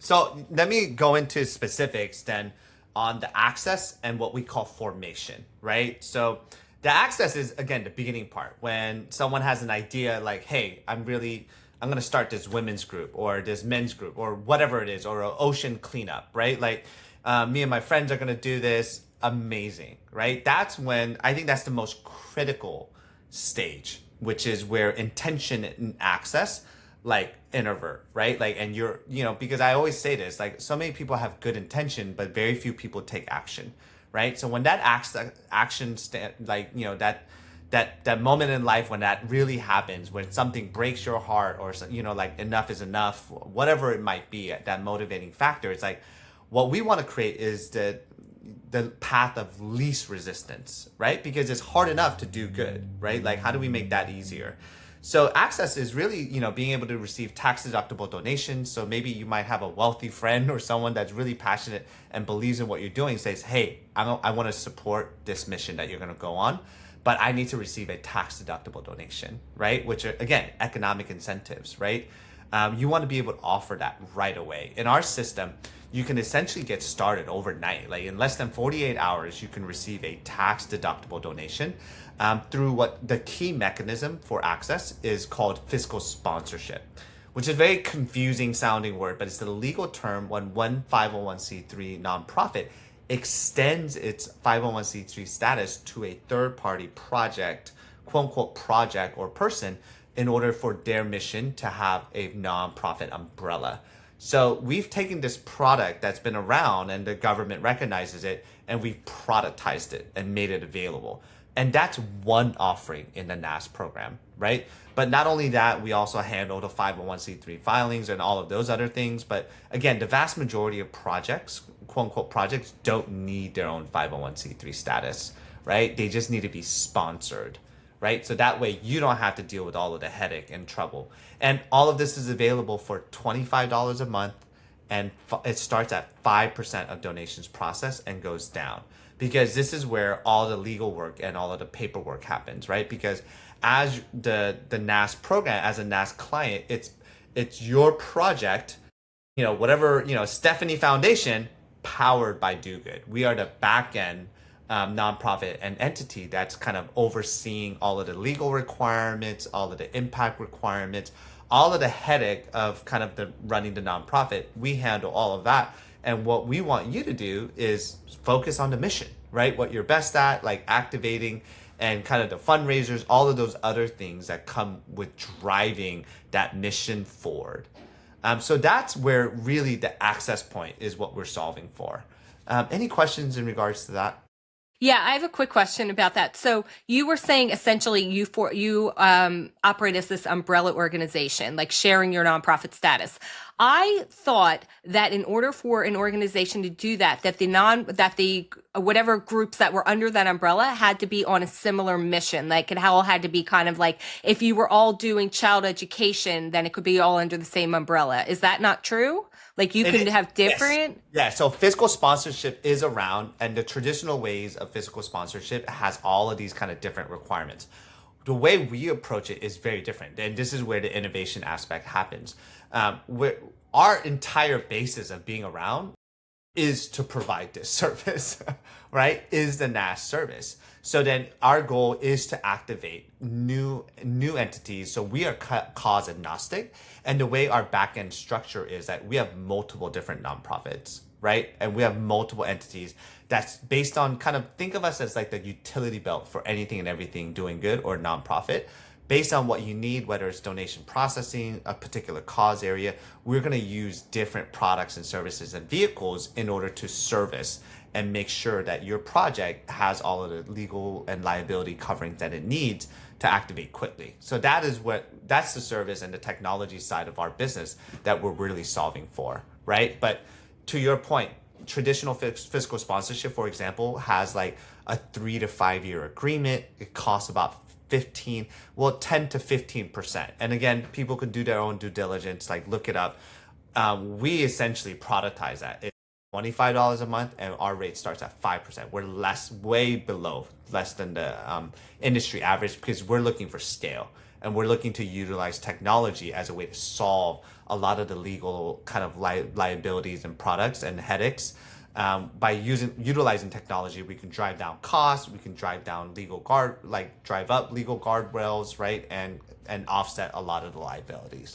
So let me go into specifics then on the access and what we call formation, right? So the access is again the beginning part when someone has an idea like, hey, I'm gonna start this women's group or this men's group or whatever it is, or an ocean cleanup, right? Like me and my friends are gonna do this. Amazing, right? That's when I think that's the most critical stage, which is where intention and access like introvert, right? Like, and because I always say this, like so many people have good intention, but very few people take action, right? So when that action like, that moment in life when that really happens, when something breaks your heart or, like enough is enough, whatever it might be, that motivating factor, it's like, what we want to create is the path of least resistance, right? Because it's hard enough to do good, right? Like, how do we make that easier? So access is really, being able to receive tax deductible donations. So maybe you might have a wealthy friend or someone that's really passionate and believes in what you're doing, says, hey, I want to support this mission that you're going to go on, but I need to receive a tax deductible donation, right? Which are, again, economic incentives, right? You want to be able to offer that right away. In our system, you can essentially get started overnight. Like in less than 48 hours, you can receive a tax deductible donation through what the key mechanism for access is called fiscal sponsorship, which is a very confusing sounding word, but it's the legal term when one 501c3 nonprofit extends its 501c3 status to a third party project, quote unquote project or person, in order for their mission to have a nonprofit umbrella. So we've taken this product that's been around and the government recognizes it, and we've productized it and made it available. And that's one offering in the NAS program, right? But not only that, we also handle the 501c3 filings and all of those other things. But again, the vast majority of projects, quote unquote projects, don't need their own 501c3 status, right? They just need to be sponsored, right? So that way you don't have to deal with all of the headache and trouble. And all of this is available for $25 a month, and it starts at 5% of donations processed and goes down, because this is where all the legal work and all of the paperwork happens, right? Because as the NAS program, as a NAS client, it's your project, whatever, Stephanie Foundation, powered by Do Good. We are the back end nonprofit and entity that's kind of overseeing all of the legal requirements, all of the impact requirements, all of the headache of kind of the running the nonprofit. We handle all of that. And what we want you to do is focus on the mission, right? What you're best at, like activating and kind of the fundraisers, all of those other things that come with driving that mission forward. So that's where really the access point is what we're solving for. Any questions in regards to that? Yeah, I have a quick question about that. So you were saying essentially you operate as this umbrella organization, like sharing your nonprofit status. I thought that in order for an organization to do that, that the whatever groups that were under that umbrella had to be on a similar mission. Like it all had to be kind of like if you were all doing child education, then it could be all under the same umbrella. Is that not true? Like you can have Yes. different. Yeah, so fiscal sponsorship is around, and the traditional ways of fiscal sponsorship has all of these kind of different requirements. The way we approach it is very different, and this is where the innovation aspect happens. Where our entire basis of being around is to provide this service, right? Is the NAS service. So then our goal is to activate new entities. So we are cause agnostic. And the way our backend structure is that we have multiple different nonprofits, right? And we have multiple entities that's based on kind of think of us as like the utility belt for anything and everything doing good or nonprofit. Based on what you need, whether it's donation processing, a particular cause area, we're going to use different products and services and vehicles in order to service and make sure that your project has all of the legal and liability coverings that it needs to activate quickly. So that's the service and the technology side of our business that we're really solving for, right? But to your point, traditional fiscal sponsorship, for example, has like a 3 to 5 year agreement. It costs about 10 to 15%. And again, people can do their own due diligence, like look it up. We essentially productize that. It's $25 a month, and our rate starts at 5%. We're less than the industry average because we're looking for scale. and we're looking to utilize technology as a way to solve a lot of the legal kind of liabilities and products and headaches. By utilizing technology, we can drive down costs, we can drive down drive up legal guardrails, right, and offset a lot of the liabilities.